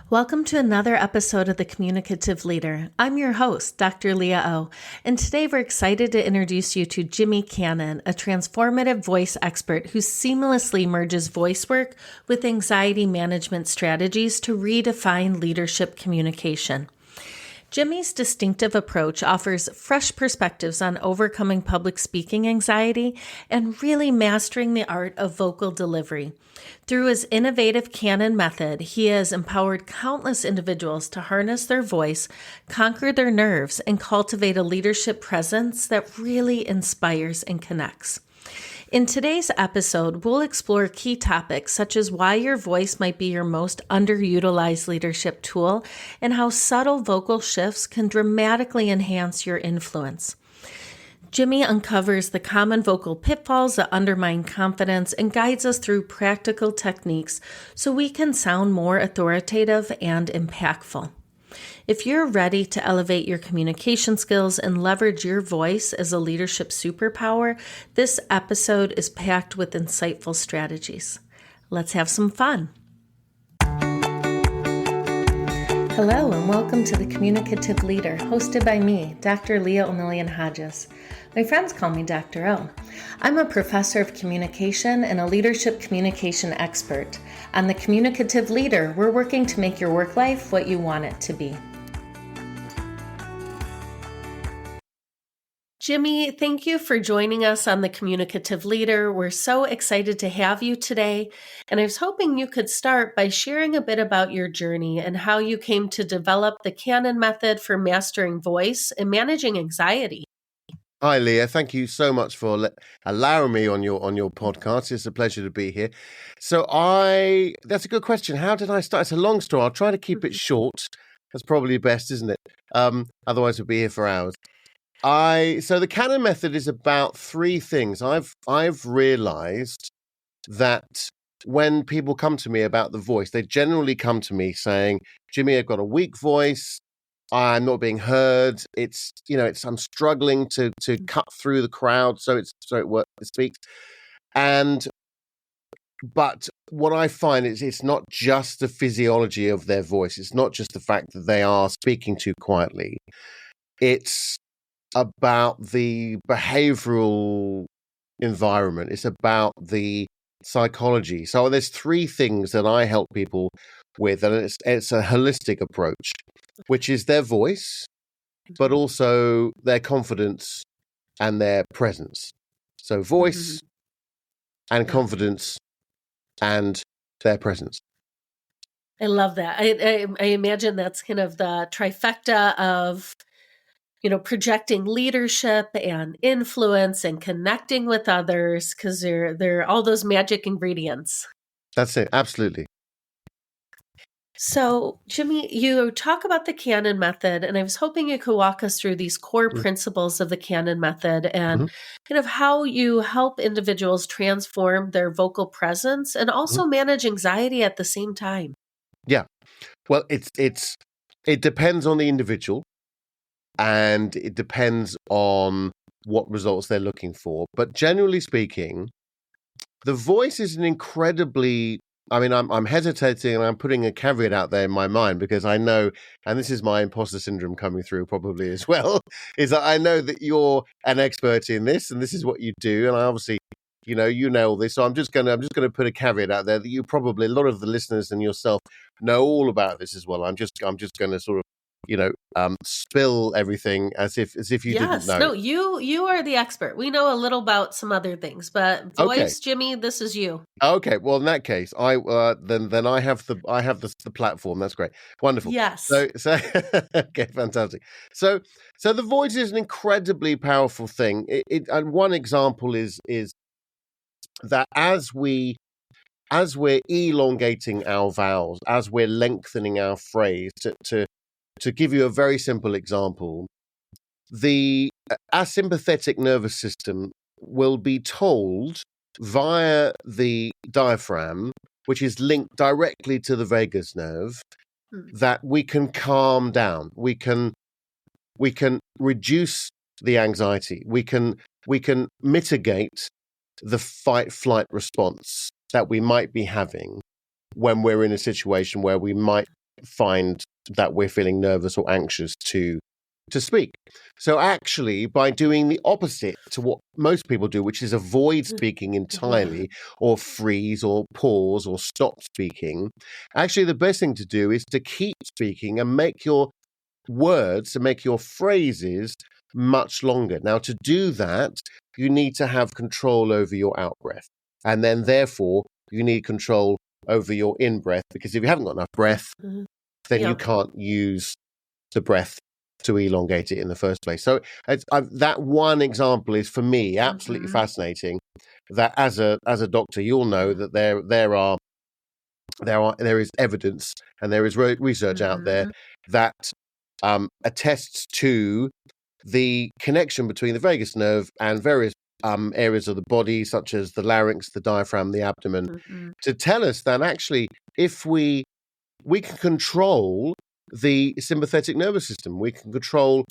Welcome to another episode of The Communicative Leader. I'm your host, Dr. Leah O, and today we're excited to introduce you to Jimmy Cannon, a transformative voice expert who seamlessly merges voice work with anxiety management strategies to redefine leadership communication. Jimmy's distinctive approach offers fresh perspectives on overcoming public speaking anxiety and really mastering the art of vocal delivery. Through his innovative Canon Method, he has empowered countless individuals to harness their voice, conquer their nerves, and cultivate a leadership presence that really inspires and connects. In today's episode, we'll explore key topics such as why your voice might be your most underutilized leadership tool and how subtle vocal shifts can dramatically enhance your influence. Jimmy uncovers the common vocal pitfalls that undermine confidence and guides us through practical techniques so we can sound more authoritative and impactful. If you're ready to elevate your communication skills and leverage your voice as a leadership superpower, this episode is packed with insightful strategies. Let's have some fun. Hello and welcome to The Communicative Leader, hosted by me, Dr. Leah O'Million-Hodges. My friends call me Dr. O. I'm a professor of communication and a leadership communication expert. On The Communicative Leader, we're working to make your work life what you want it to be. Jimmy, thank you for joining us on The Communicative Leader. We're so excited to have you today. And I was hoping you could start by sharing a bit about your journey and how you came to develop the Canon Method for mastering voice and managing anxiety. Hi, Leah. Thank you so much for allowing me on your podcast. It's a pleasure to be here. That's a good question. How did I start? It's a long story. I'll try to keep it short. That's probably best, isn't it? Otherwise we'll be here for hours. So the Canon Method is about three things. I've realized that when people come to me about the voice, they generally come to me saying, Jimmy, I've got a weak voice. I'm not being heard. I'm struggling to cut through the crowd so it speaks. But what I find is it's not just the physiology of their voice. It's not just the fact that they are speaking too quietly. It's about the behavioral environment. It's about the psychology. So there's three things that I help people with, and it's a holistic approach, which is their voice, but also their confidence and their presence. So voice and confidence and their presence. I love that. I imagine that's kind of the trifecta of projecting leadership and influence and connecting with others, because they're all those magic ingredients. That's it. Absolutely. So, Jimmy, you talk about the Canon Method, and I was hoping you could walk us through these core principles of the Canon Method and kind of how you help individuals transform their vocal presence and also manage anxiety at the same time. Yeah. Well, it depends on the individual. And it depends on what results they're looking for. But generally speaking, the voice is an incredibly, I'm hesitating and I'm putting a caveat out there in my mind because I know, and this is my imposter syndrome coming through probably as well, is that I know that you're an expert in this and this is what you do. And I obviously, you know all this. So I'm just going to put a caveat out there that you probably, a lot of the listeners and yourself know all about this as well. I'm just going to sort of, spill everything as if you didn't know. No, you are the expert. We know a little about some other things, but voice, okay. Jimmy, this is you. Okay, well in that case, I then I have the platform. That's great, wonderful. Yes. So okay, fantastic. So the voice is an incredibly powerful thing. And one example is that as we're elongating our vowels, as we're lengthening our phrase to give you a very simple example, the asympathetic nervous system will be told via the diaphragm, which is linked directly to the vagus nerve, that we can calm down. We can reduce the anxiety. We can mitigate the fight-flight response that we might be having when we're in a situation where we might find that we're feeling nervous or anxious to speak. So actually, by doing the opposite to what most people do, which is avoid speaking entirely or freeze or pause or stop speaking, actually the best thing to do is to keep speaking and make your words, to make your phrases much longer. Now, to do that, you need to have control over your out breath. And then therefore, you need control over your in breath, because if you haven't got enough breath, then you can't use the breath to elongate it in the first place. So that one example is, for me, absolutely fascinating. That as a doctor, you'll know that there is evidence and there is research out there that attests to the connection between the vagus nerve and various areas of the body, such as the larynx, the diaphragm, the abdomen, to tell us that actually, if we can control the sympathetic nervous system, we can control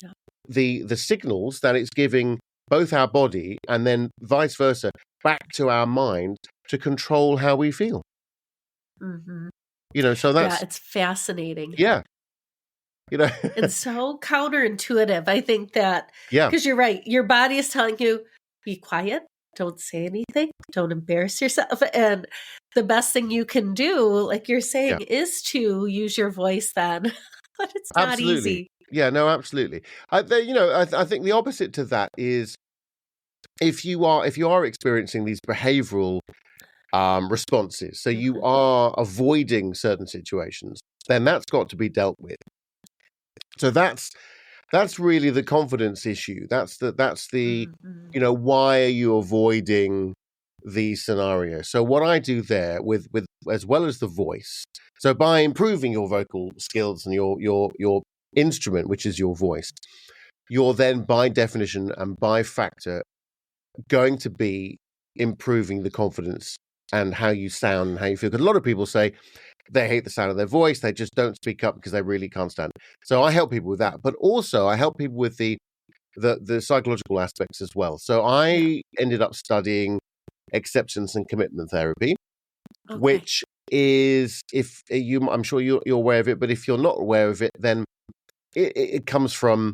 the signals that it's giving both our body and then vice versa back to our mind to control how we feel. So that's it's fascinating. Yeah. It's so counterintuitive. I think that, Yeah, because you're right, your body is telling you, be quiet, don't say anything, don't embarrass yourself. And the best thing you can do, like you're saying, is to use your voice then. But it's not easy. Yeah, no, absolutely. I think the opposite to that is, if you are experiencing these behavioral responses, so you are avoiding certain situations, then that's got to be dealt with. So that's really the confidence issue. That's the why are you avoiding these scenarios? So what I do there with as well as the voice, so by improving your vocal skills and your instrument, which is your voice, you're then by definition and by factor going to be improving the confidence and how you sound and how you feel. Because a lot of people say they hate the sound of their voice, they just don't speak up because they really can't stand it. So I help people with that, but also I help people with the psychological aspects as well. So I ended up studying acceptance and commitment therapy, which is, I'm sure you're aware of it, but if you're not aware of it, then it comes from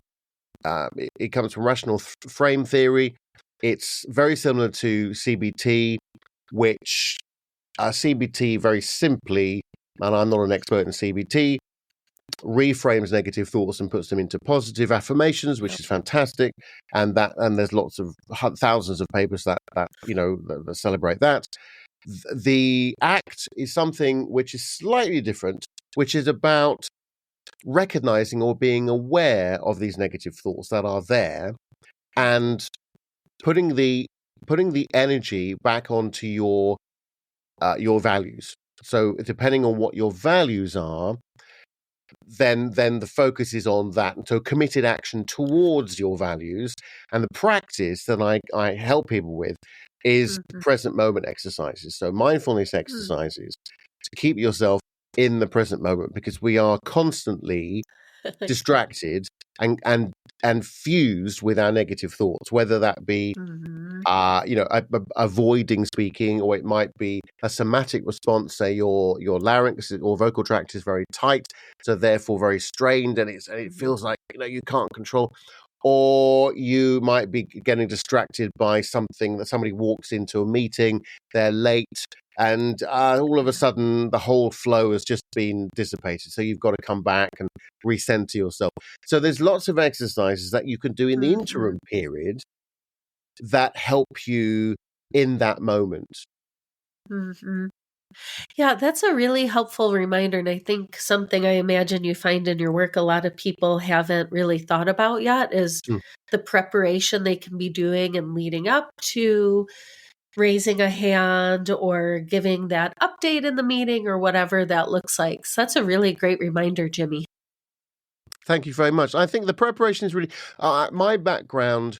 rational frame theory. It's very similar to CBT, which CBT very simply, and I'm not an expert in CBT, reframes negative thoughts and puts them into positive affirmations, which is fantastic. And there's lots of thousands of papers that celebrate that. The ACT is something which is slightly different, which is about recognizing or being aware of these negative thoughts that are there and putting the energy back onto your values. So depending on what your values are, then the focus is on that. And so committed action towards your values. And the practice that I help people with is present moment exercises. So mindfulness exercises to keep yourself in the present moment, because we are constantly distracted and fused with our negative thoughts, whether that be avoiding speaking, or it might be a somatic response. Say your larynx or vocal tract is very tight, so therefore very strained, and it feels like you can't control. Or you might be getting distracted by something, that somebody walks into a meeting, they're late, and all of a sudden the whole flow has just been dissipated. So you've got to come back and recenter yourself. So there's lots of exercises that you can do in the interim period that help you in that moment. Yeah, that's a really helpful reminder. And I think something I imagine you find in your work a lot of people haven't really thought about yet is the preparation they can be doing and leading up to raising a hand or giving that update in the meeting or whatever that looks like. So that's a really great reminder, Jimmy. Thank you very much. I think the preparation is really, my background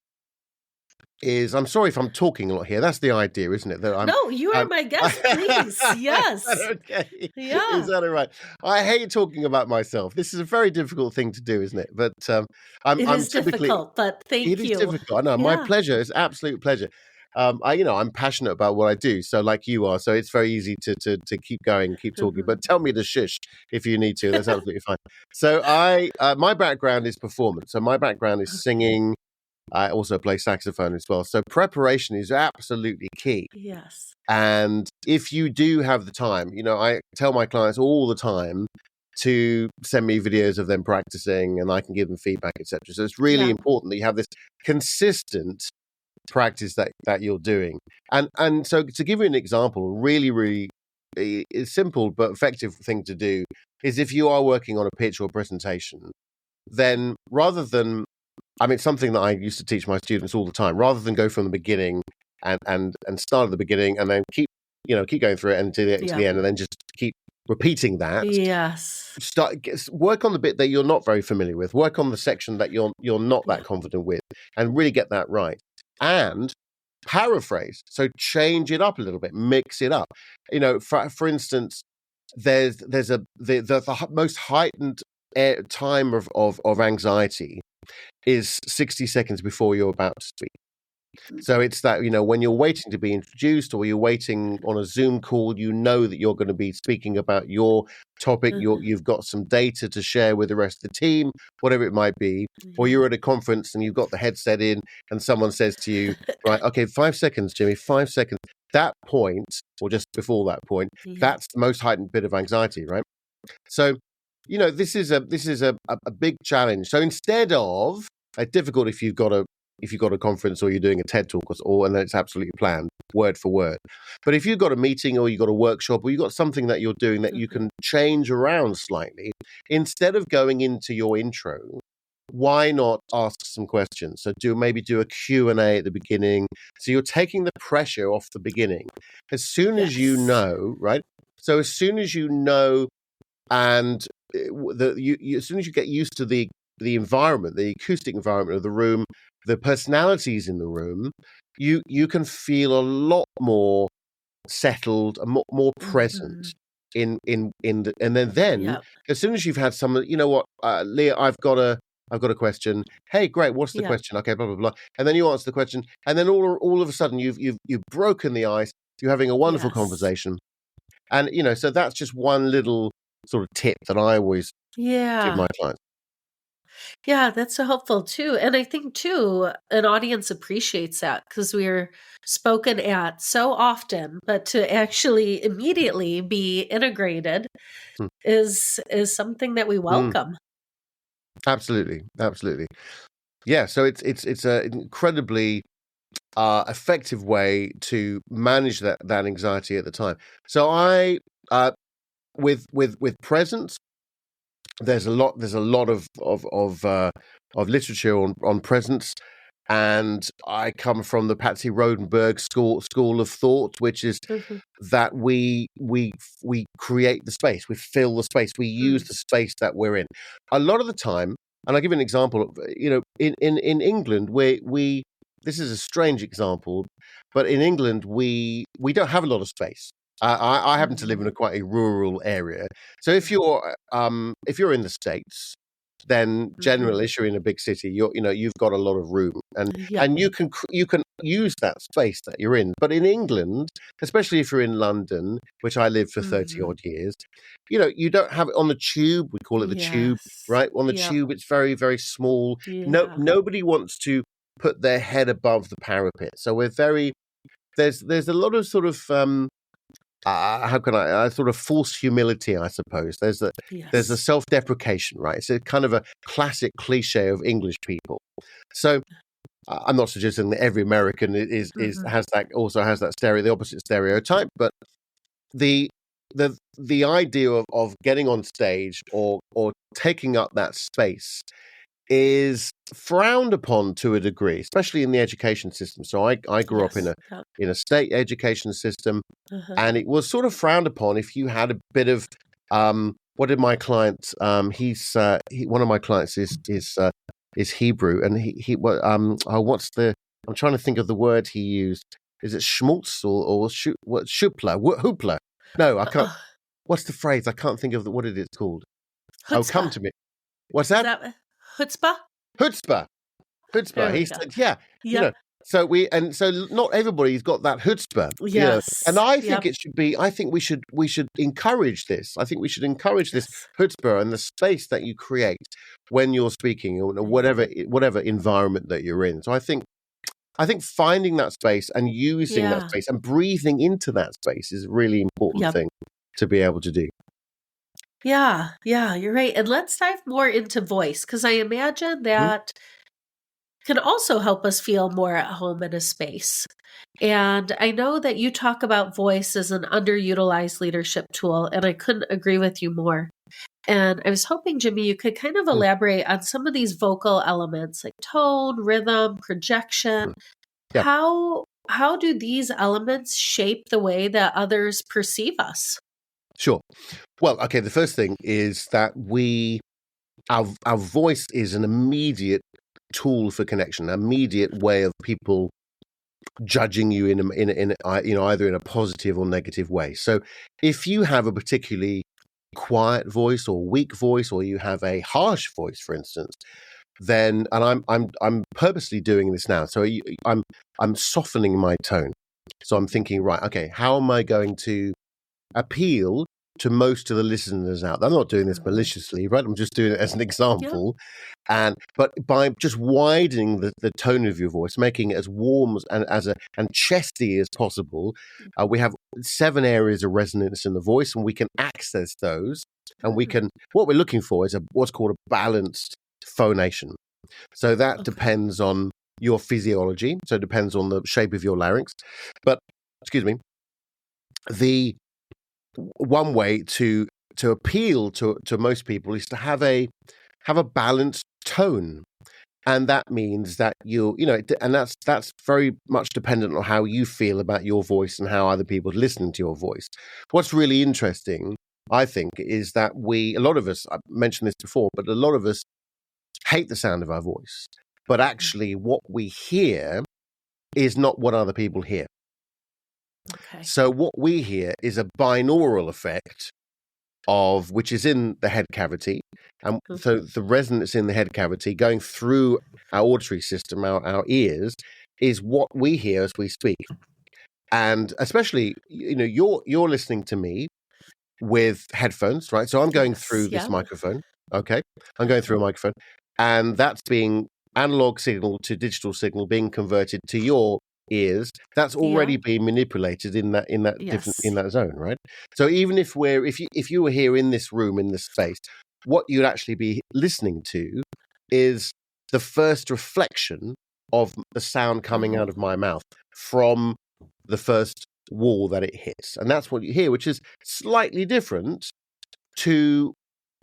is, I'm sorry if I'm talking a lot here. That's the idea, isn't it? No, you are my guest, please. Yes. Okay. Yeah. Is that all right? I hate talking about myself. This is a very difficult thing to do, isn't it? But it is difficult, but thank you. It is difficult. I know. My pleasure. It's absolute pleasure. I'm passionate about what I do, so like you are, so it's very easy to keep going, keep talking. But tell me to shush if you need to. That's absolutely fine. So my background is performance. So my background is Okay. singing. I also play saxophone as well. So preparation is absolutely key. Yes. And if you do have the time, I tell my clients all the time to send me videos of them practicing, and I can give them feedback, etc. So it's really Yeah. important that you have this consistent practice that you're doing. And so to give you an example, really, really simple but effective thing to do is if you are working on a pitch or presentation, then rather than, it's something that I used to teach my students all the time, rather than go from the beginning and start at the beginning and then keep going through it to the end and then just keep repeating that. Yes. Work on the bit that you're not very familiar with. Work on the section that you're not that confident with, and really get that right. And paraphrase. So change it up a little bit, mix it up. For instance, there's the most heightened time of anxiety is 60 seconds before you're about to speak. So it's that, when you're waiting to be introduced or you're waiting on a Zoom call, that you're going to be speaking about your topic. You've got some data to share with the rest of the team, whatever it might be. Or you're at a conference and you've got the headset in and someone says to you, right, okay, 5 seconds, Jimmy, 5 seconds. That point, or just before that point, that's the most heightened bit of anxiety, right? So, this is a big challenge. So instead of difficult if you've got a conference or you're doing a TED talk and then it's absolutely planned word for word. But if you've got a meeting or you've got a workshop or you've got something that you're doing that you can change around slightly, instead of going into your intro, why not ask some questions? So maybe do a Q&A at the beginning. So you're taking the pressure off the beginning. As soon as you know, right? So as soon as you know, and as soon as you get used to the environment, the acoustic environment of the room, the personalities in the room, you can feel a lot more settled, a more present in the, and then as soon as you've had some, Leah, I've got a question. Hey, great, what's the question? Okay, blah blah blah, and then you answer the question, and then all of a sudden you've broken the ice. You're having a wonderful conversation, and so that's just one little sort of tip that I always give my clients. Yeah, that's so helpful too. And I think too, an audience appreciates that because we're spoken at so often, but to actually immediately be integrated is something that we welcome. Absolutely. Yeah, so it's an incredibly effective way to manage that anxiety at the time. So I with presence, there's a lot of literature on presence, and I come from the Patsy Rodenberg school of thought, which is that we create the space, we fill the space, we use the space that we're in. A lot of the time, and I'll give you an example. In England, we this is a strange example, but in England we don't have a lot of space. I happen to live in quite a rural area, so if you're in the States, then generally, if you're in a big city, you've got a lot of room, and you can use that space that you're in. But in England, especially if you're in London, which I lived for 30 odd years, you don't have it on the tube. We call it the tube, right? On the tube, it's very, very small. Nobody wants to put their head above the parapet, so there's a lot of sort of how can I sort of false humility, I suppose. There's a self-deprecation, right? It's a kind of a classic cliche of English people. So I'm not suggesting that every American has the opposite stereotype, but the idea of getting on stage or taking up that space is frowned upon to a degree, especially in the education system. So I grew up in a state education system, and it was sort of frowned upon if you had a bit of what did my client? One of my clients is Hebrew, and what's the? I'm trying to think of the word he used. Is it schmutz or shupla? Hoopla? No, I can't. What's the phrase? I can't think of what it is called. Chutzpah. Oh, come to me. What's that? Chutzpah? Chutzpah. He said, So not everybody's got that chutzpah, Yes. And I think Yep. it should be. I think we should encourage this. I think we should encourage this Yes. chutzpah and the space that you create when you're speaking or whatever environment that you're in. So I think finding that space and using that Yeah. space and breathing into that space is a really important Yep. thing to be able to do. Yeah, you're right. And let's dive more into voice, because I imagine that can also help us feel more at home in a space. And I know that you talk about voice as an underutilized leadership tool, and I couldn't agree with you more. And I was hoping, Jimmy, you could kind of Mm. elaborate on some of these vocal elements like tone, rhythm, projection. Yeah. How do these elements shape the way that others perceive us? Sure. Well, okay, the first thing is that our voice is an immediate tool for connection, an immediate way of people judging you in either in a positive or negative way. So if you have a particularly quiet voice or weak voice, or you have a harsh voice, for instance, then, and I'm purposely doing this now. So I'm softening my tone. So I'm thinking, right, okay, how am I going to appeal to most of the listeners out there? I'm not doing this maliciously, right? I'm just doing it as an example. But by just widening the tone of your voice, making it as warm and chesty as possible, we have 7 areas of resonance in the voice, and we can access those. And what we're looking for is what's called a balanced phonation. So that depends on your physiology. So it depends on the shape of your larynx. But, excuse me, the one way to appeal to most people is to have a balanced tone. And that means that and that's very much dependent on how you feel about your voice and how other people listen to your voice. What's really interesting, I think, is that a lot of us, I've mentioned this before, but a lot of us hate the sound of our voice. But actually what we hear is not what other people hear. Okay. So what we hear is a binaural effect which is in the head cavity. And so the resonance in the head cavity going through our auditory system, our ears, is what we hear as we speak. And especially, you're listening to me with headphones, right? So I'm going through this microphone. Okay. I'm going through a microphone, and that's being analog signal to digital signal being converted to your ears. That's already being manipulated in that in that zone, right? So even if you were here in this room, in this space, what you'd actually be listening to is the first reflection of the sound coming out of my mouth from the first wall that it hits. And that's what you hear, which is slightly different to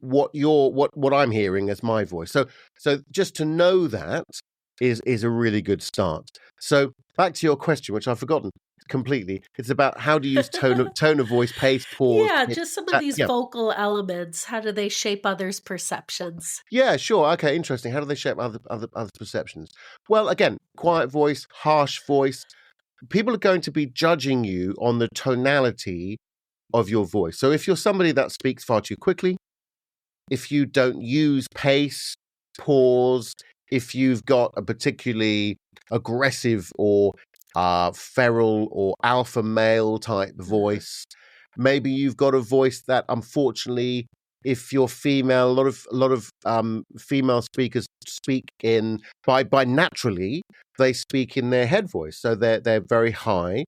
what I'm hearing as my voice. So just to know that is a really good start. So back to your question, which I've forgotten completely. It's about how to use tone of voice, pace, pause. Yeah, just some of these vocal elements. How do they shape others' perceptions? Yeah, sure. Okay, interesting. How do they shape other perceptions? Well, again, quiet voice, harsh voice. People are going to be judging you on the tonality of your voice. So if you're somebody that speaks far too quickly, if you don't use pace, pause, if you've got a particularly aggressive or feral or alpha male type voice, maybe you've got a voice that, unfortunately, if you're female, a lot of female speakers speak by naturally they speak in their head voice, so they're very high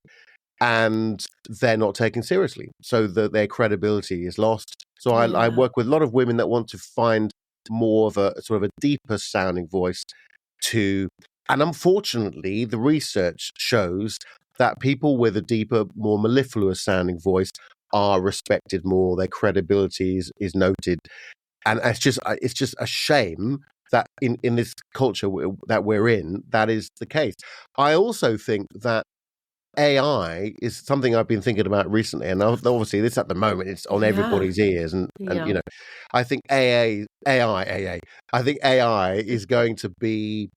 and they're not taken seriously, so that their credibility is lost. So I work with a lot of women that want to find more of a sort of a deeper sounding voice and unfortunately, the research shows that people with a deeper, more mellifluous sounding voice are respected more. Their credibility is noted, and it's just a shame that in this culture that we're in, that is the case. I also think that AI is something I've been thinking about recently, and obviously this at the moment it's on everybody's ears, and I think I think AI is going to be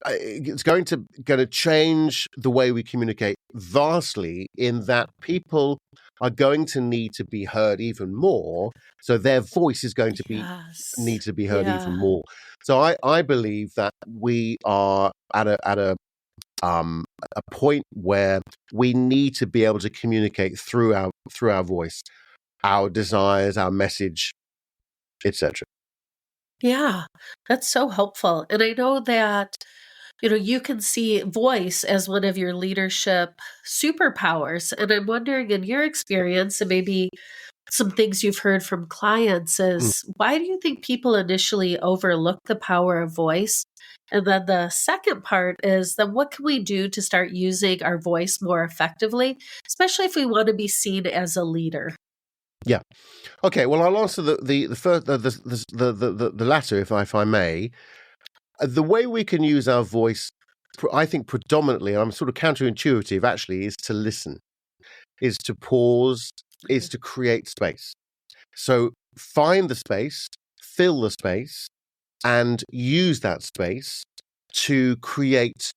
it's going to change the way we communicate vastly, in that people are going to need to be heard even more. So their voice is going to Yes. need to be heard even Yeah. more. So I believe that we are at a point where we need to be able to communicate through our voice, our desires, our message, etc. Yeah. That's so helpful. And I know that, you can see voice as one of your leadership superpowers. And I'm wondering, in your experience, and maybe some things you've heard from clients, Mm. is why do you think people initially overlook the power of voice? And then the second part is, then what can we do to start using our voice more effectively, especially if we want to be seen as a leader? Yeah. Okay. Well, I'll answer the first the latter, if I may. The way we can use our voice, I think predominantly, I'm sort of counterintuitive actually, is to listen, is to pause, is Okay. to create space. So find the space, fill the space, and use that space to create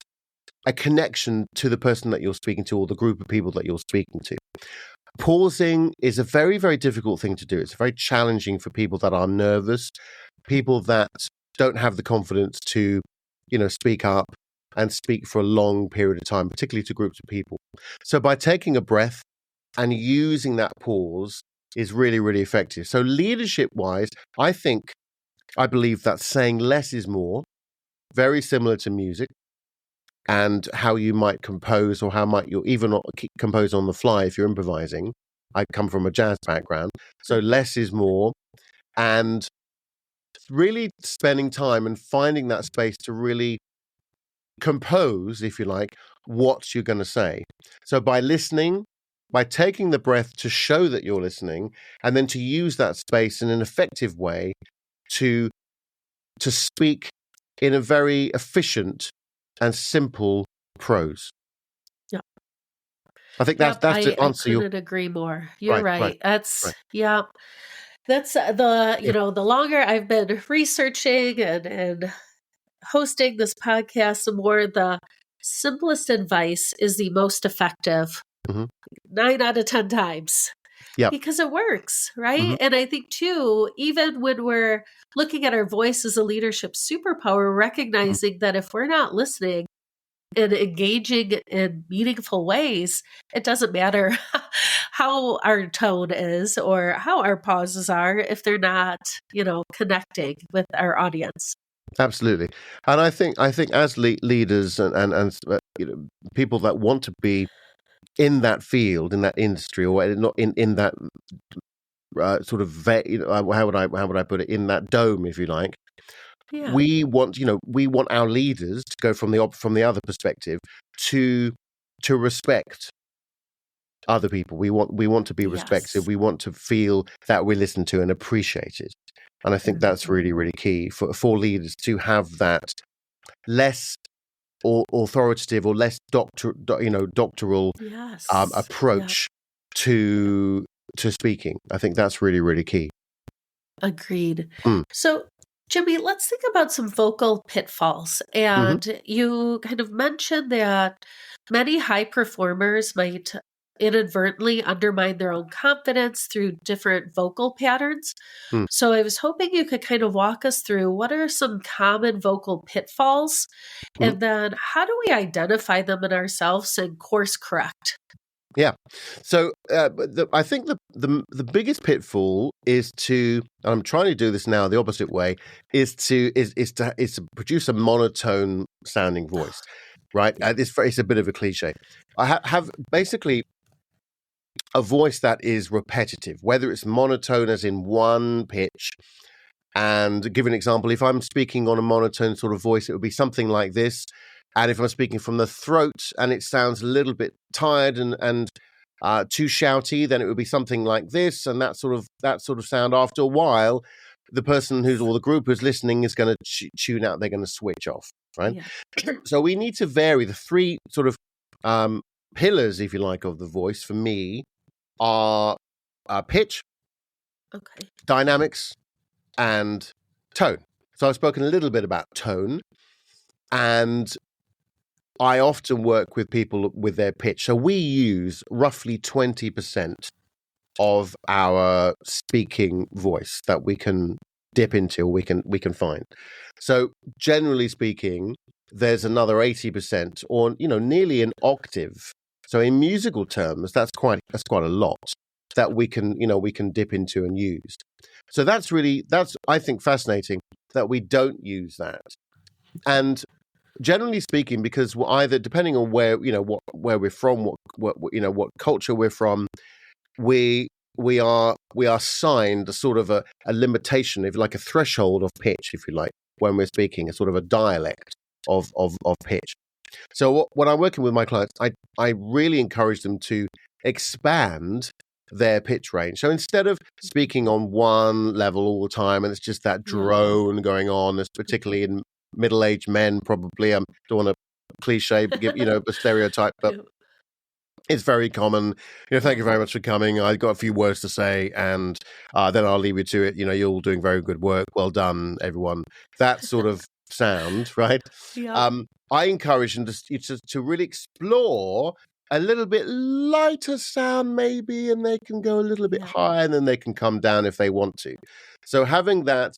a connection to the person that you're speaking to or the group of people that you're speaking to. Pausing is a very, very difficult thing to do. It's very challenging for people that are nervous, people that don't have the confidence to, speak up and speak for a long period of time, particularly to groups of people. So by taking a breath and using that pause is really, really effective. So leadership wise, I believe that saying less is more, very similar to music and how you might compose, or how might you even not compose on the fly if you're improvising. I come from a jazz background, so less is more, and really spending time and finding that space to really compose, if you like, what you're going to say. So by listening, by taking the breath to show that you're listening, and then to use that space in an effective way to speak in a very efficient and simple prose. Yep. I think Yep. that's to I answer your couldn't agree more. You're right, right, right. right. Yeah. That's the, Yeah. the longer I've been researching and hosting this podcast, the more the simplest advice is the most effective Hmm. 9 out of 10 times, Yep. because it works, Hmm. right? And I think too, even when we're looking at our voice as a leadership superpower, Hmm. recognizing that if we're not listening and engaging in meaningful ways, it doesn't matter how our tone is or how our pauses are if they're not, connecting with our audience. Absolutely. And I think as leaders and people that want to be in that field, in that industry, or not in that sort of how would I put it, in that dome, if you like. Yeah. We want our leaders to go from the other perspective to respect other people. We want to be respected. Yes. We want to feel that we're listened to and appreciated. And I think that's Mhm. really, really key for leaders to have that less or authoritative or less doctoral Yes. Yeah. approach to speaking. I think that's really, really key. Agreed. Mm. So, Jimmy, let's think about some vocal pitfalls. Hmm. And you kind of mentioned that many high performers might inadvertently undermine their own confidence through different vocal patterns. Mm. So, I was hoping you could kind of walk us through what are some common vocal pitfalls, Hmm. and then how do we identify them in ourselves and course correct? Yeah. So I think the biggest pitfall is to, and I'm trying to do this now the opposite way, is to produce a monotone sounding voice, right? Yeah. It's a bit of a cliche. I have basically a voice that is repetitive, whether it's monotone as in one pitch. And to give an example, if I'm speaking on a monotone sort of voice, it would be something like this. And if I'm speaking from the throat and it sounds a little bit tired and too shouty, then it would be something like this. And that sort of sound. After a while, the person or the group who's listening is going to tune out. They're going to switch off, right? Yeah. So we need to vary the three sort of pillars, if you like, of the voice. For me, are pitch, Okay. dynamics, and tone. So I've spoken a little bit about tone, and I often work with people with their pitch. So we use roughly 20% of our speaking voice that we can dip into, we can find. So generally speaking, there's another 80% or nearly an octave. So in musical terms, that's quite a lot that we can dip into and use. So that's I think fascinating that we don't use that. And generally speaking, because we're either, depending on where we're from, what culture we're from, we are assigned a sort of a limitation, if like a threshold of pitch, if you like, when we're speaking, a sort of a dialect of pitch. So when I'm working with my clients, I really encourage them to expand their pitch range. So instead of speaking on one level all the time, and it's just that drone going on, particularly in middle-aged men, probably. I don't want to cliche, give a stereotype, but it's very common. Thank you very much for coming. I've got a few words to say, and then I'll leave you to it. You're all doing very good work. Well done, everyone. That sort of sound, right? Yeah. I encourage them to really explore a little bit lighter sound, maybe, and they can go a little bit higher, and then they can come down if they want to. So having that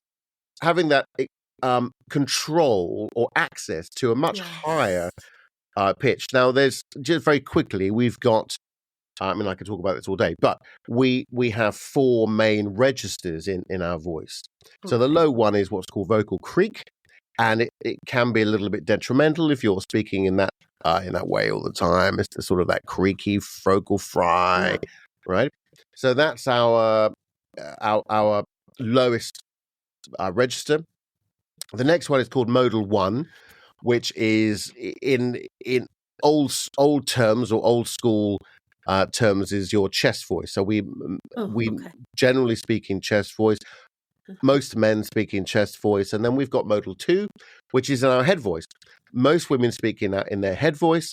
control or access to a much higher pitch. Now, there's just very quickly, we've got, I could talk about this all day, but we have 4 main registers in our voice. So the low one is what's called vocal creak, and it can be a little bit detrimental if you're speaking in that way all the time. It's sort of that creaky vocal fry, right? So that's our lowest register. The next one is called modal 1, which is in old terms or old school terms is your chest voice. So we generally speak in chest voice. Most men speak in chest voice, and then we've got modal 2, which is in our head voice. Most women speak in their head voice,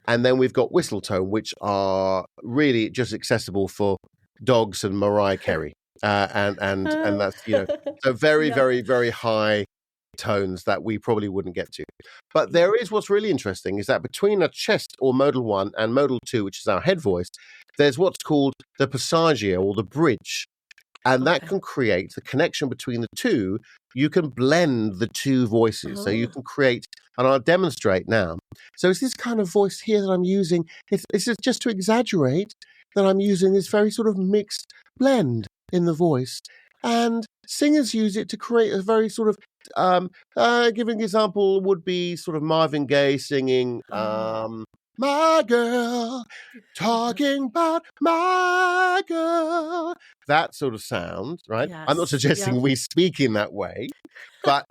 and then we've got whistle tone, which are really just accessible for dogs and Mariah Carey, and that's so very very very high tones that we probably wouldn't get to. But there is what's really interesting is that between a chest or modal 1 and modal 2, which is our head voice, there's what's called the passaggio or the bridge. And that can create the connection between the two. You can blend the two voices. So you can create, and I'll demonstrate now. So it's this kind of voice here that I'm using. It's just to exaggerate that I'm using this very sort of mixed blend in the voice. And singers use it to create a very sort of, giving an example would be sort of Marvin Gaye singing, my girl, talking about my girl. That sort of sound, right? Yes. I'm not suggesting we speak in that way, but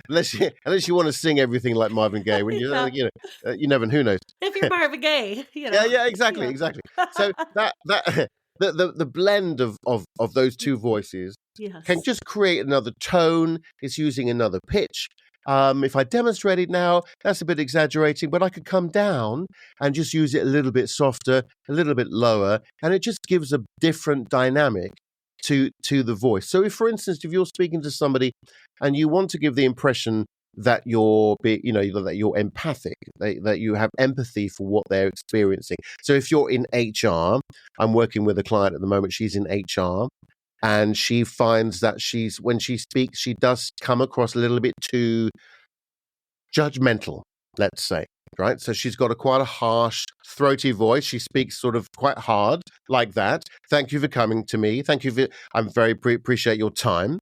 unless you want to sing everything like Marvin Gaye, when you never, who knows? If you're Marvin Gaye, Yeah, exactly. So that the blend of those two voices can just create another tone. It's using another pitch. If I demonstrate it now, that's a bit exaggerating, but I could come down and just use it a little bit softer, a little bit lower, and it just gives a different dynamic to the voice. So if, for instance, if you're speaking to somebody and you want to give the impression that that you're empathic, that you have empathy for what they're experiencing. So if you're in HR, I'm working with a client at the moment, she's in HR, and she finds that when she speaks, she does come across a little bit too judgmental, let's say, right? So she's got quite a harsh, throaty voice. She speaks sort of quite hard like that. Thank you for coming to me. Thank you I'm very appreciate your time.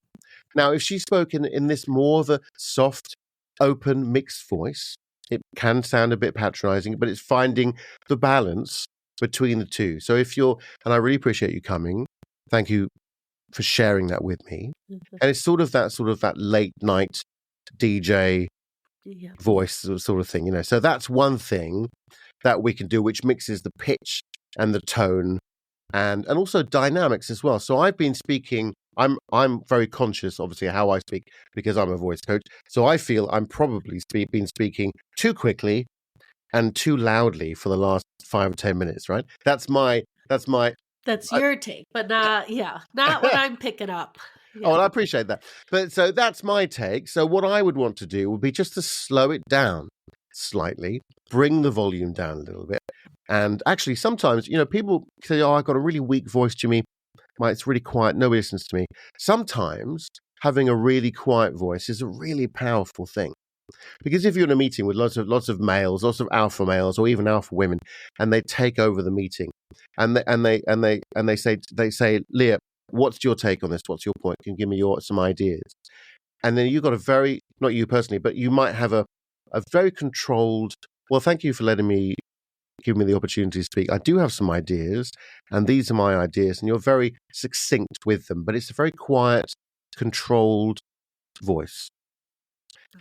Now, if she spoke in this more of a soft, open, mixed voice, it can sound a bit patronizing, but it's finding the balance between the two. So and I really appreciate you coming. Thank you for sharing that with me. And it's sort of that late night DJ voice sort of thing, So that's one thing that we can do, which mixes the pitch and the tone and also dynamics as well. So I've been speaking, I'm very conscious, obviously, how I speak because I'm a voice coach. So I feel I'm probably been speaking too quickly and too loudly for the last 5 or 10 minutes, right? That's your take, but not what I'm picking up. Oh, and I appreciate that. But so that's my take. So what I would want to do would be just to slow it down slightly, bring the volume down a little bit, And actually, sometimes, people say, "Oh, I've got a really weak voice, Jimmy. It's really quiet. Nobody listens to me." Sometimes having a really quiet voice is a really powerful thing. Because if you're in a meeting with lots of males, lots of alpha males, or even alpha women, and they take over the meeting, and they say, "Leah, what's your take on this? What's your point? Can you give me some ideas?" And then you've got not you personally, but you might have a very controlled. Well, thank you for giving me the opportunity to speak. I do have some ideas, and these are my ideas, and you're very succinct with them. But it's a very quiet, controlled voice.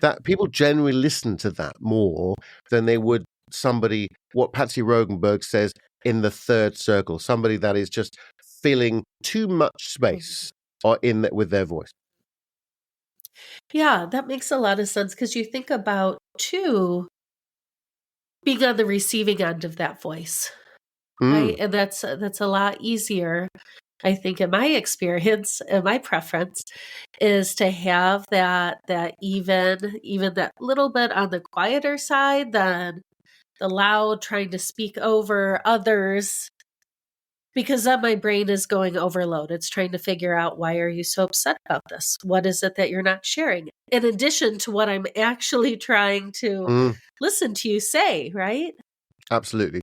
That people generally listen to that more than they would somebody, what Patsy Rogenberg says, in the third circle, somebody that is just filling too much space with their voice. Yeah, that makes a lot of sense, because you think about, too, being on the receiving end of that voice, right? And that's a lot easier, I think, in my experience and my preference, is to have that even that little bit on the quieter side than the loud, trying to speak over others, because then my brain is going overload. It's trying to figure out, why are you so upset about this? What is it that you're not sharing? In addition to what I'm actually trying to listen to you say, right? Absolutely.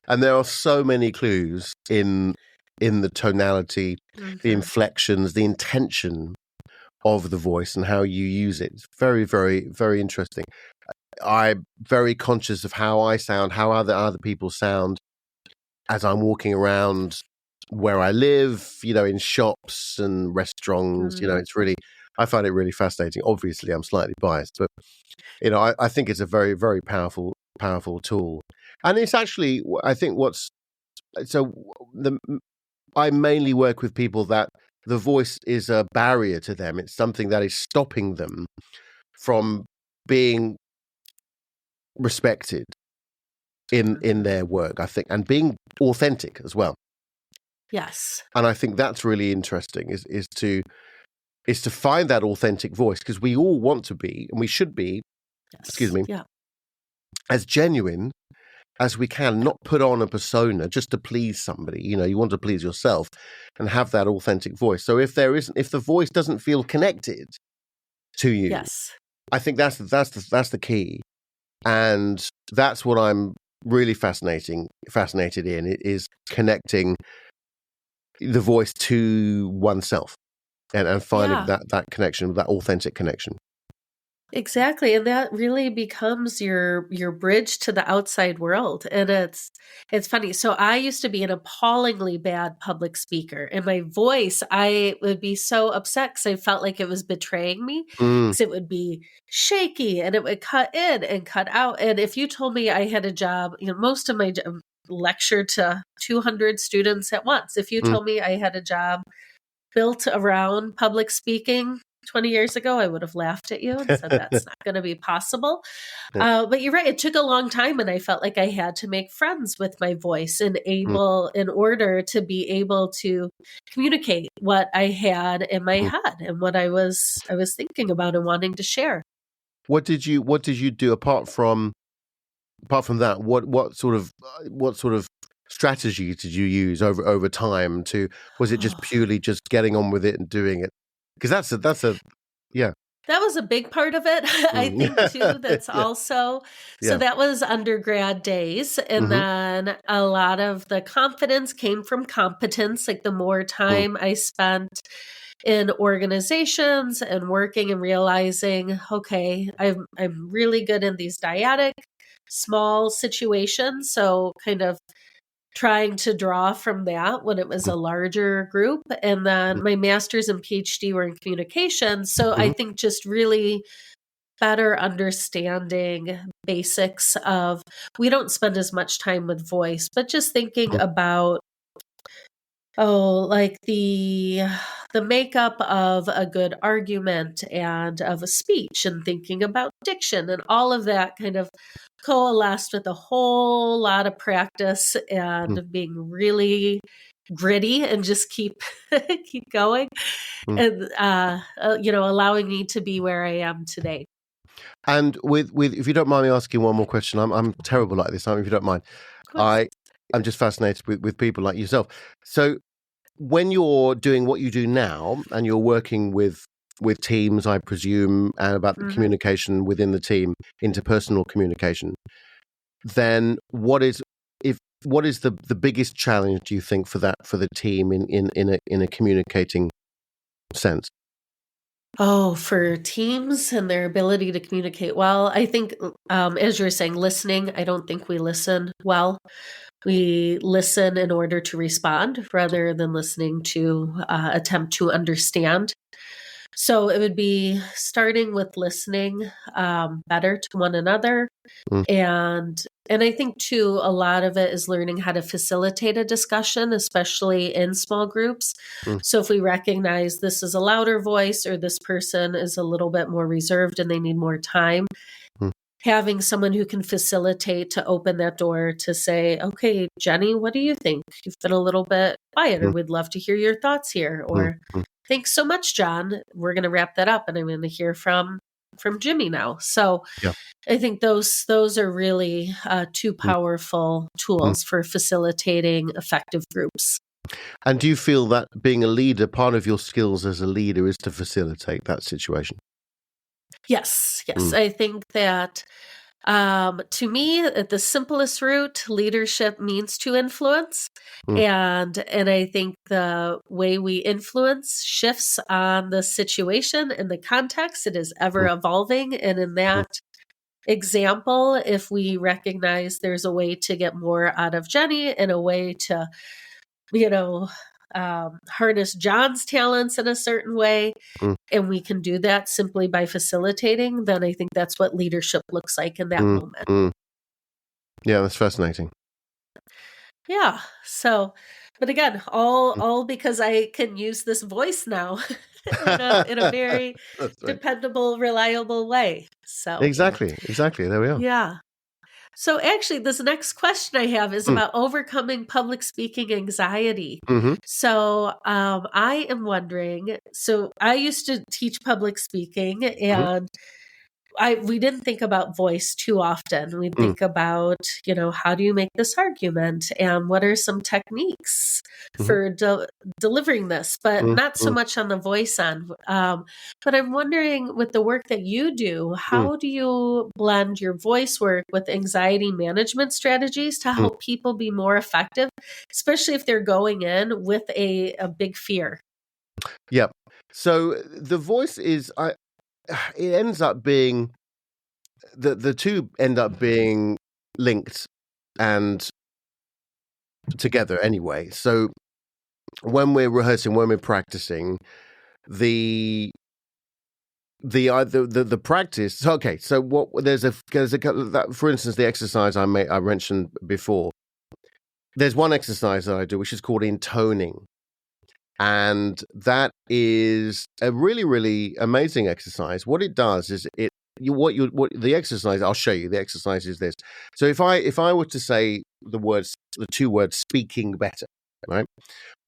And there are so many clues in the tonality, the inflections, the intention of the voice and how you use it. It's very, very, very interesting. I'm very conscious of how I sound, how other people sound as I'm walking around where I live, in shops and restaurants. It's really, I find it really fascinating. Obviously, I'm slightly biased, but, I think it's a very, very powerful tool. And it's actually, I think I mainly work with people that the voice is a barrier to them. It's something that is stopping them from being respected in their work, I think, and being authentic as well. Yes. And I think that's really interesting is to find that authentic voice, because we all want to be, and we should be, as genuine as we can, not put on a persona just to please somebody. You want to please yourself and have that authentic voice. So if the voice doesn't feel connected to you, I think that's the key. And that's what I'm really fascinated in. It is connecting the voice to oneself and finding that connection, that authentic connection. Exactly. And that really becomes your bridge to the outside world. And it's funny. So I used to be an appallingly bad public speaker, and my voice, I would be so upset because I felt like it was betraying me, because it would be shaky and it would cut in and cut out. And if you told me I had a job, most of my lecture to 200 students at once. If you told me I had a job built around public speaking 20 years ago, I would have laughed at you and said that's not going to be possible. But you're right. It took a long time, and I felt like I had to make friends with my voice in order to be able to communicate what I had in my head and what I was thinking about and wanting to share. What did you do apart from that? What sort of strategy did you use over time was it just purely just getting on with it and doing it? Because that's a that was a big part of it. I think too, that's also, so that was undergrad days. And then a lot of the confidence came from competence. Like the more time I spent in organizations and working and realizing, okay, I'm really good in these dyadic small situations. So kind of trying to draw from that when it was a larger group. And then my master's and PhD were in communication. So I think just really better understanding basics of, we don't spend as much time with voice, but just thinking about, like the makeup of a good argument and of a speech, and thinking about diction, and all of that kind of coalesced with a whole lot of practice and being really gritty and just keep going, and allowing me to be where I am today. And with if you don't mind me asking one more question, I'm terrible like this. If you don't mind, I'm just fascinated with people like yourself. So when you're doing what you do now and you're working with teams, I presume, and about the communication within the team, interpersonal communication, then what is the biggest challenge, do you think, for the team in a communicating sense? Oh, for teams and their ability to communicate well, I think, as you were saying, listening, I don't think we listen well. We listen in order to respond rather than listening to attempt to understand. So it would be starting with listening better to one another. Mm. And I think too, a lot of it is learning how to facilitate a discussion, especially in small groups. Mm. So if we recognize this is a louder voice or this person is a little bit more reserved and they need more time, Mm. having someone who can facilitate to open that door to say, okay, Jenny, what do you think? You've been a little bit quiet, or we'd love to hear your thoughts here. Or thanks so much, John. We're going to wrap that up and I'm going to hear from Jimmy now. So Yeah. I think those are really two powerful tools for facilitating effective groups. And do you feel that being a leader, part of your skills as a leader is to facilitate that situation? Yes. I think that to me, at the simplest root, leadership means to influence. And I think the way we influence shifts on the situation and the context. It is ever evolving. And in that example, if we recognize there's a way to get more out of Jenny and a way to, harness John's talents in a certain way, and we can do that simply by facilitating, then I think that's what leadership looks like in that moment. Yeah, that's fascinating. Yeah. So, but again, all because I can use this voice now in a very That's right. dependable, reliable way. So Exactly. There we are. yeah. So actually, this next question I have is about overcoming public speaking anxiety. So I am wondering, so I used to teach public speaking, and we didn't think about voice too often. We'd think about, how do you make this argument and what are some techniques for delivering this, but not so much on the voice end. But I'm wondering, with the work that you do, how do you blend your voice work with anxiety management strategies to help people be more effective, especially if they're going in with a big fear? Yeah. So the voice is, it ends up being, the two end up being linked and together anyway. So when we're rehearsing, when we're practicing, the practice. Okay, so what there's a for instance, the exercise I mentioned before. There's one exercise that I do which is called intoning. And that is a really, really amazing exercise. What it does is what the exercise, I'll show you. The exercise is this. So if I were to say the two words speaking better, right?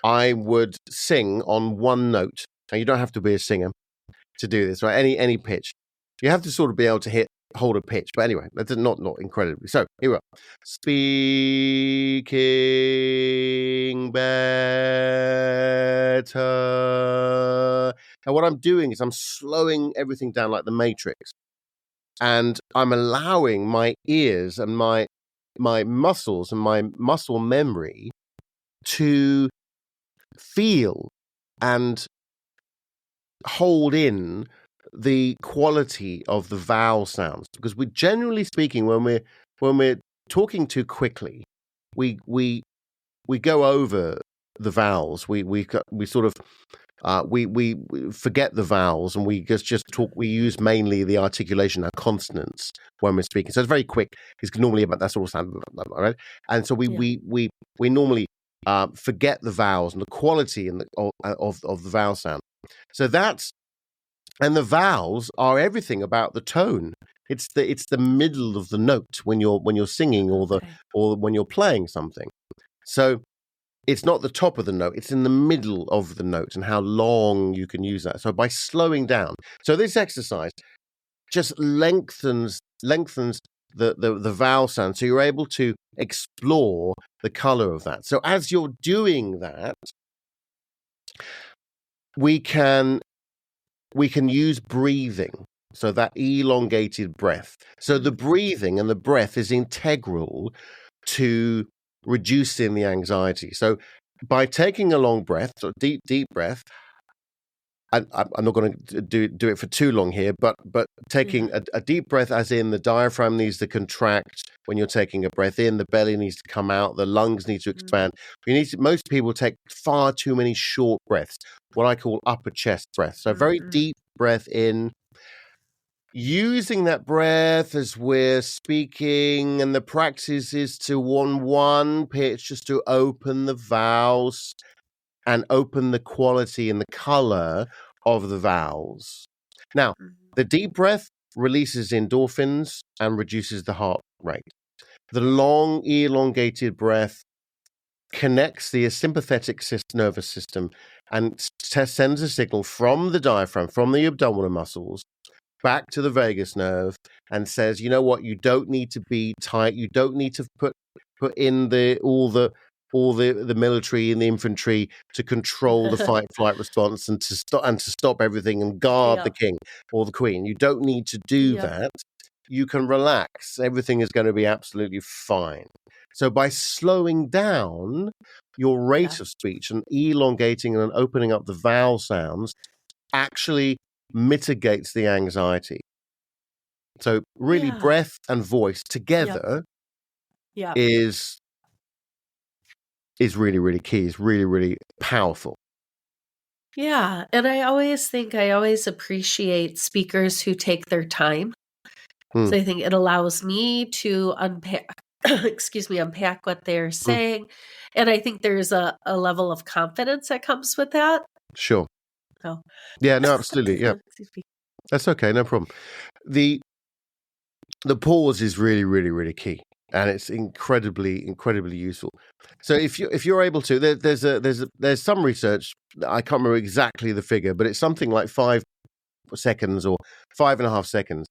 I would sing on one note. And you don't have to be a singer to do this, right? Any pitch. You have to sort of be able to hold a pitch. But anyway, that's not incredibly. So here we are. Speaking better. And what I'm doing is I'm slowing everything down like the Matrix. And I'm allowing my ears and my muscles and my muscle memory to feel and hold in the quality of the vowel sounds, because we generally speaking, when we're talking too quickly, we go over the vowels. We sort of we forget the vowels, and we just talk. We use mainly the articulation, our consonants, when we're speaking. So it's very quick. It's normally about that sort of sound, right? And so we normally forget the vowels and the quality of the vowel sound. So and the vowels are everything about the tone. It's the middle of the note when you're singing or when you're playing something. So it's not the top of the note, it's in the middle of the note and how long you can use that. So by slowing down. So this exercise just lengthens the vowel sound. So you're able to explore the color of that. So as you're doing that, we can use breathing. So that elongated breath. So the breathing and the breath is integral to reducing the anxiety. So by taking a long breath, so deep breath, I'm not going to do it for too long here, but taking a deep breath, as in the diaphragm needs to contract when you're taking a breath in, the belly needs to come out, the lungs need to expand. Most people take far too many short breaths, what I call upper chest breaths. So very deep breath in, using that breath as we're speaking, and the practice is to one pitch, just to open the vowels and open the quality and the color of the vowels. Now, the deep breath releases endorphins and reduces the heart rate. The long, elongated breath connects the sympathetic nervous system and sends a signal from the diaphragm, from the abdominal muscles, back to the vagus nerve, and says, you know what, you don't need to be tight, you don't need to put in all the military and the infantry to control the fight flight response and to stop everything and guard the king or the queen. You don't need to do that. You can relax. Everything is going to be absolutely fine. So by slowing down your rate of speech and elongating and opening up the vowel sounds, actually mitigates the anxiety. So really breath and voice together is really, really key. It's really, really powerful. Yeah. And I always appreciate speakers who take their time. So I think it allows me to unpack what they're saying. And I think there's a level of confidence that comes with that. Sure. So. Yeah, no, absolutely. Yeah. That's okay, no problem. The pause is really, really, really key. And it's incredibly, incredibly useful. So if you're able to, there's some research, I can't remember exactly the figure, but it's something like 5 seconds or 5.5 seconds,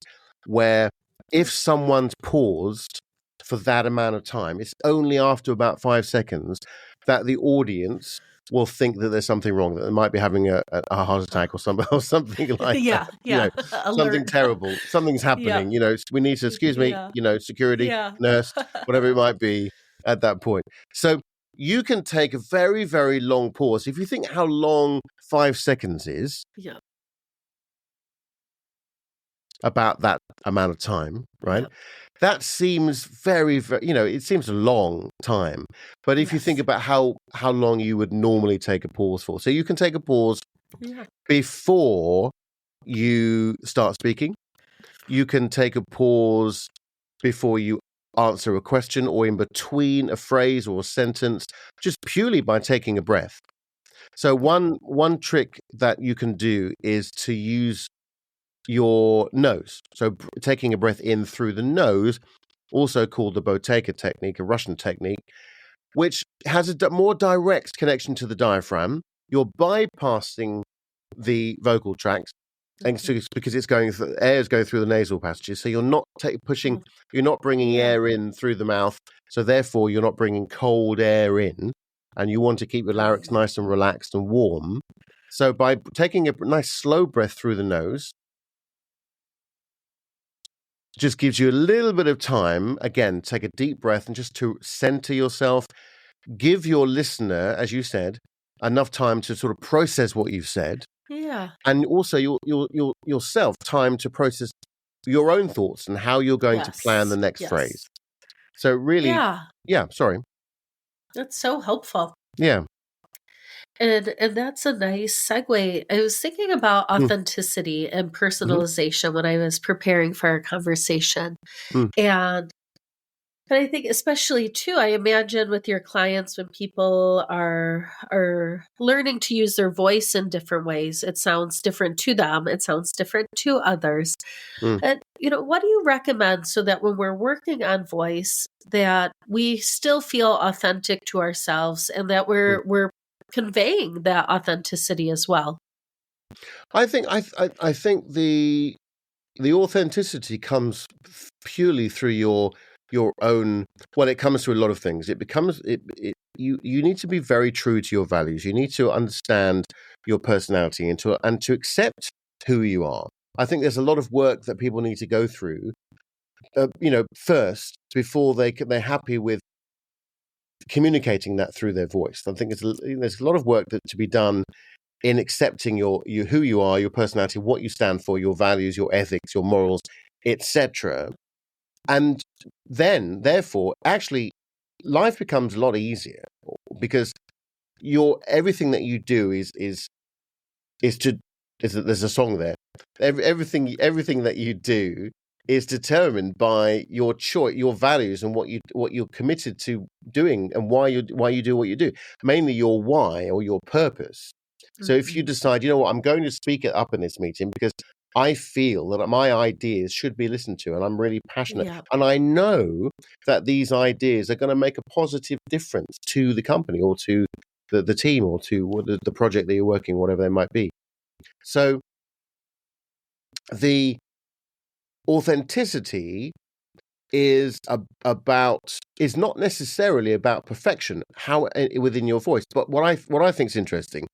where if someone's paused for that amount of time, it's only after about 5 seconds that the audience will think that there's something wrong, that they might be having a heart attack or something like that. You know, something terrible, something's happening. You know, we need to, excuse me, security, nurse, whatever it might be at that point. So you can take a very, very long pause. If you think how long 5 seconds is, about that amount of time, right? That seems very, very, it seems a long time. But if you think about how long you would normally take a pause for, so you can take a pause before you start speaking. You can take a pause before you answer a question or in between a phrase or a sentence, just purely by taking a breath. So one trick that you can do is to use your nose. So taking a breath in through the nose, also called the Boteka technique, a Russian technique, which has a more direct connection to the diaphragm. You're bypassing the vocal tracts, and so because air is going through the nasal passages, so you're not pushing, you're not bringing air in through the mouth, so therefore you're not bringing cold air in, and you want to keep the larynx nice and relaxed and warm. So by taking a nice slow breath through the nose, just gives you a little bit of time, again, take a deep breath and just to center yourself, give your listener, as you said, enough time to sort of process what you've said. Yeah. And also yourself time to process your own thoughts and how you're going to plan the next phrase. So really, sorry. That's so helpful. Yeah. And that's a nice segue. I was thinking about authenticity and personalization when I was preparing for our conversation. And I think especially too, I imagine with your clients, when people are learning to use their voice in different ways, it sounds different to them. It sounds different to others. And, what do you recommend so that when we're working on voice, that we still feel authentic to ourselves and that we're conveying that authenticity as well? I think the authenticity comes purely through your own, well, it comes to a lot of things. It becomes you need to be very true to your values. You need to understand your personality and to accept who you are. I think there's a lot of work that people need to go through, first before they're happy with communicating that through their voice. I think there's a lot of work to be done in accepting who you are, your personality, what you stand for, your values, your ethics, your morals, etc. And then, therefore, actually, life becomes a lot easier because everything that you do there's a song there. Everything that you do is determined by your choice, your values, and what you're committed to doing, and why you do what you do. Mainly your why or your purpose. So if you decide, you know what, I'm going to speak it up in this meeting because I feel that my ideas should be listened to, and I'm really passionate, and I know that these ideas are going to make a positive difference to the company or to the team or to the project that you're working, whatever they might be. So the authenticity is not necessarily about perfection within your voice, but what I think is interesting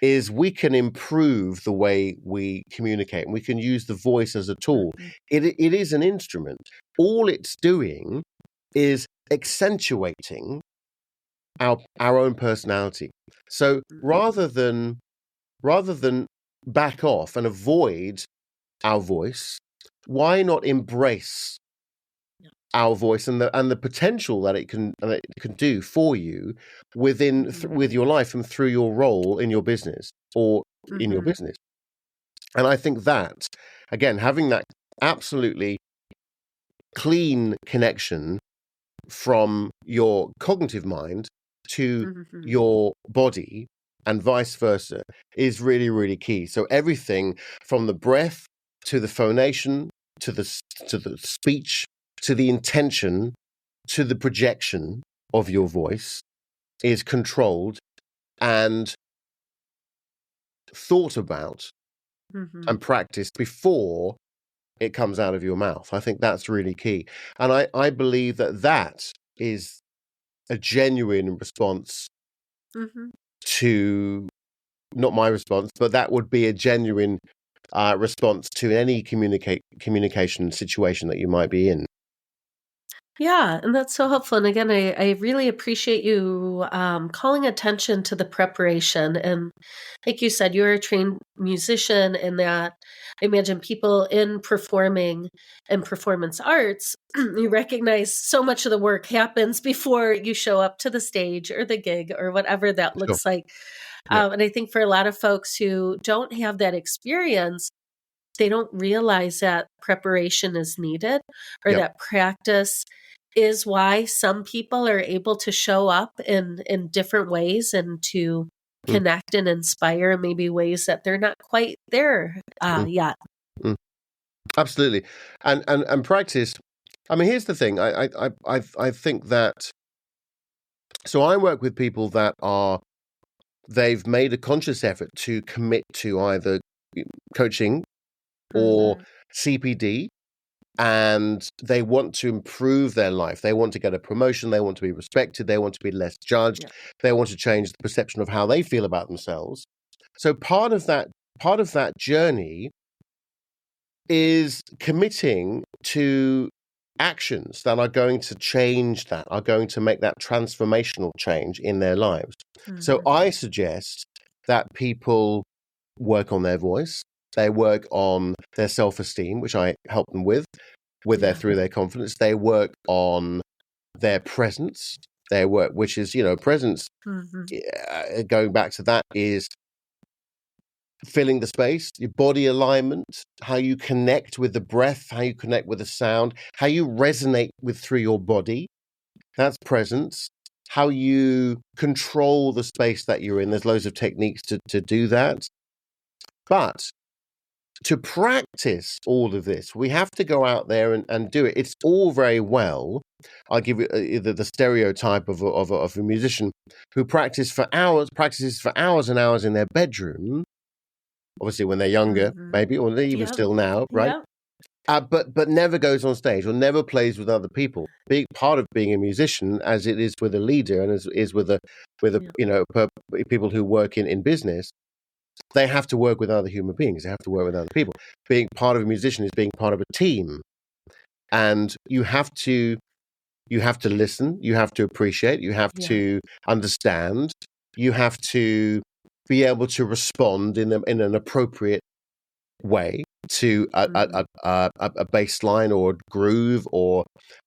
is we can improve the way we communicate, and we can use the voice as a tool. It is an instrument. All it's doing is accentuating our own personality. So rather than back off and avoid our voice, why not embrace our voice and the potential that it can do for you with your life and through your role in your business or in your business? And I think that, again, having that absolutely clean connection from your cognitive mind to your body and vice versa is really, really key. So everything from the breath to the phonation to the speech to the intention to the projection of your voice is controlled and thought about and practiced before it comes out of your mouth. I think that's really key. And I believe that is a genuine response to, not my response, but that would be a genuine response to any communication situation that you might be in. Yeah, and that's so helpful. And again, I really appreciate you calling attention to the preparation. And like you said, you're a trained musician, and that I imagine people in performing and performance arts, you recognize so much of the work happens before you show up to the stage or the gig or whatever that looks like. And I think for a lot of folks who don't have that experience, they don't realize that preparation is needed or that practice is why some people are able to show up in different ways and to connect and inspire in maybe ways that they're not quite there yet. Absolutely. And practice. I mean, here's the thing. I think that, so I work with people that they've made a conscious effort to commit to either coaching or CPD, and they want to improve their life. They want to get a promotion. They want to be respected. They want to be less judged. They want to change the perception of how they feel about themselves. So part of that journey is committing to actions that are going to change that, are going to make that transformational change in their lives. So I suggest that people work on their voice. They work on their self-esteem, which I help them with through their confidence. They work on their presence. Their work, which is, presence, going back to that, is filling the space, your body alignment, how you connect with the breath, how you connect with the sound, how you resonate through your body. That's presence. How you control the space that you're in. There's loads of techniques to do that. But to practice all of this, we have to go out there and do it. It's all very well. I'll give you the stereotype of a musician who practices for hours and hours in their bedroom, obviously when they're younger, maybe, or even still now, right? but never goes on stage or never plays with other people. Being part of being a musician, as it is with a leader and as is with a people who work in business, they have to work with other human beings. They have to work with other people. Being part of a musician is being part of a team, and you have to listen. You have to appreciate. You have to understand. You have to be able to respond in an appropriate way to a bass line or a groove or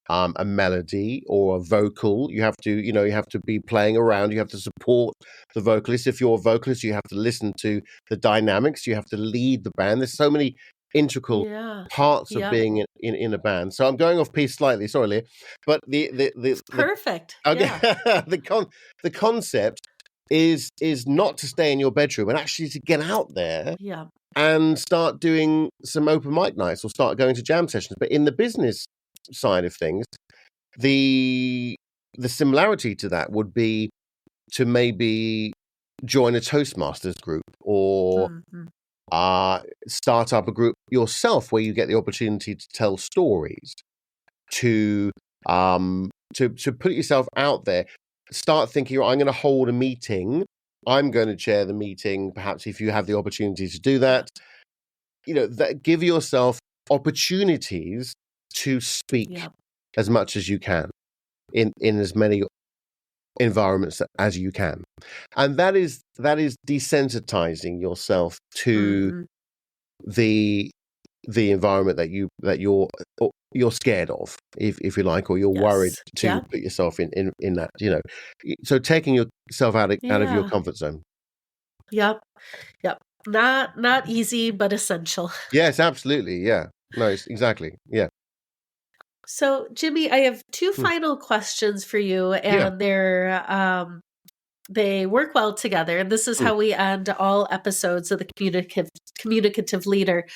a melody or a vocal. You have to be playing around. You have to support the vocalist. If you're a vocalist, you have to listen to the dynamics. You have to lead the band. There's so many integral parts of being in a band. So I'm going off piece slightly, sorry, Leah, but the perfect. the concept is not to stay in your bedroom and actually to get out there and start doing some open mic nights or start going to jam sessions. But in the business side of things, the similarity to that would be to maybe join a Toastmasters group or start up a group yourself where you get the opportunity to tell stories, to put yourself out there. Start thinking, I'm going to hold a meeting. I'm going to chair the meeting. Perhaps if you have the opportunity to do that, give yourself opportunities to speak as much as you can in as many environments as you can, and that is desensitizing yourself to the environment that you're scared of, if you like, or you're worried to put yourself in that, so taking yourself out of your comfort zone. Yep Not easy, but essential. Yes, absolutely. Yeah, no, exactly. Yeah. So Jimmy, I have two final questions for you, and they work well together. And this is how we end all episodes of the communicative leader.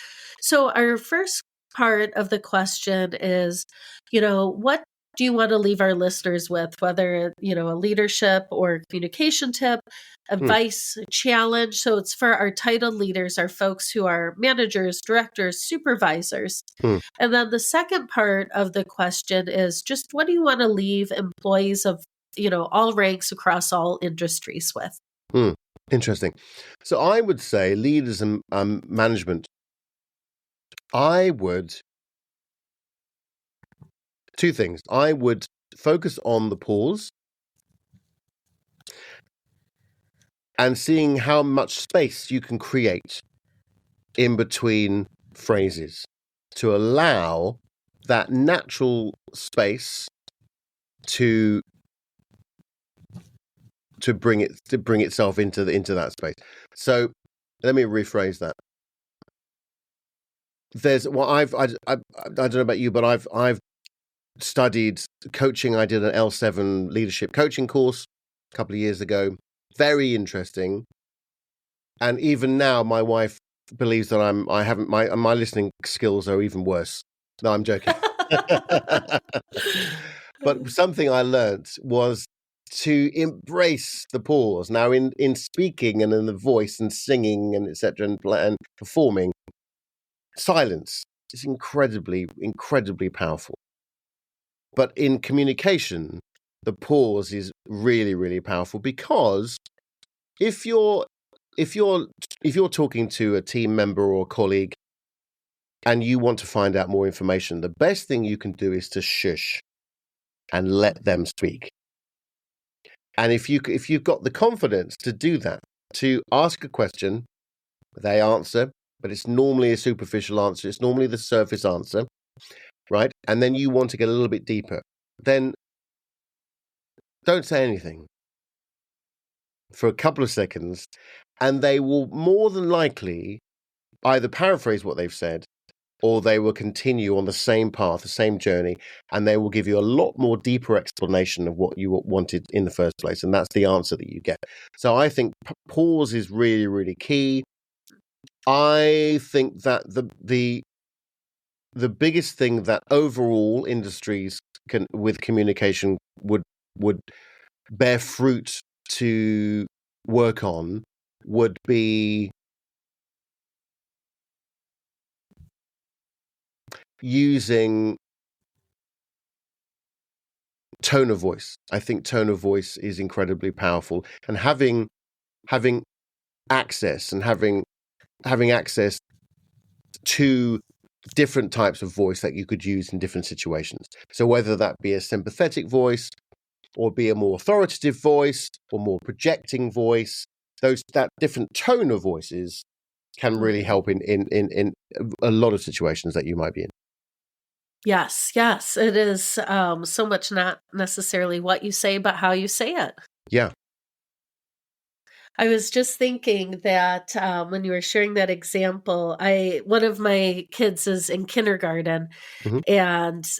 So our first part of the question is, what do you want to leave our listeners with, whether, a leadership or communication tip, advice, challenge? So it's for our titled leaders, our folks who are managers, directors, supervisors. And then the second part of the question is just, what do you want to leave employees of, all ranks across all industries with? Interesting. So I would say leaders and management, two things. I would focus on the pause and seeing how much space you can create in between phrases to allow that natural space to bring itself into that space. So let me rephrase that. I don't know about you, but I've studied coaching. I did an L7 leadership coaching course a couple of years ago. Very interesting. And even now, my wife believes that my listening skills are even worse. No, I'm joking. But something I learned was to embrace the pause. Now, in speaking and in the voice and singing and etc. and performing, silence is incredibly, incredibly powerful. But in communication, the pause is really, really powerful, because if you're talking to a team member or a colleague and you want to find out more information, the best thing you can do is to shush and let them speak. And if you've got the confidence to do that, to ask a question, they answer, but it's normally a superficial answer. It's normally the surface answer, right? And then you want to get a little bit deeper. Then don't say anything for a couple of seconds, and they will more than likely either paraphrase what they've said, or they will continue on the same path, the same journey, and they will give you a lot more deeper explanation of what you wanted in the first place. And that's the answer that you get. So I think pause is really, really key. I think that the biggest thing that overall industries with communication would bear fruit to work on would be using tone of voice. I think tone of voice is incredibly powerful, and having access and having access to different types of voice that you could use in different situations. So whether that be a sympathetic voice or be a more authoritative voice or more projecting voice, that different tone of voices can really help in a lot of situations that you might be in. Yes, it is so much not necessarily what you say, but how you say it. Yeah. I was just thinking that when you were sharing that example, one of my kids is in kindergarten, Mm-hmm.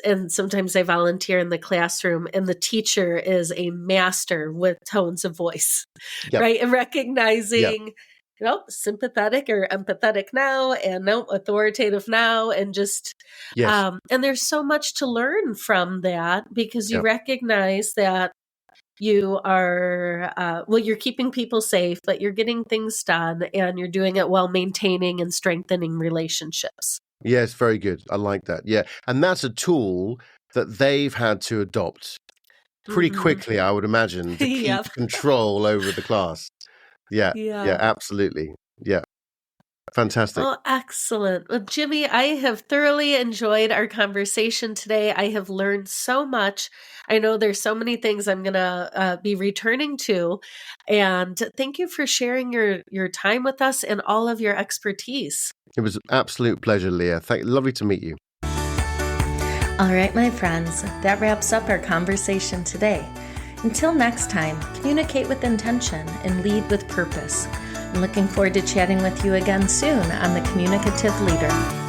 and sometimes I volunteer in the classroom, and the teacher is a master with tones of voice, Yep. right? And recognizing, sympathetic or empathetic now, and authoritative now, and just, Yes. and there's so much to learn from that, because you Yep. recognize that you are, you're keeping people safe, but you're getting things done, and you're doing it while maintaining and strengthening relationships. Yes, very good. I like that. Yeah. And that's a tool that they've had to adopt pretty quickly, I would imagine, to keep Yep. control over the class. Yeah. Yeah, absolutely. Yeah. Fantastic. Oh, excellent. Well, Jimmy, I have thoroughly enjoyed our conversation today. I have learned so much. I know there's so many things I'm going to be returning to. And thank you for sharing your time with us and all of your expertise. It was an absolute pleasure, Leah. Lovely to meet you. All right, my friends, that wraps up our conversation today. Until next time, communicate with intention and lead with purpose. I'm looking forward to chatting with you again soon on The Communicative Leader.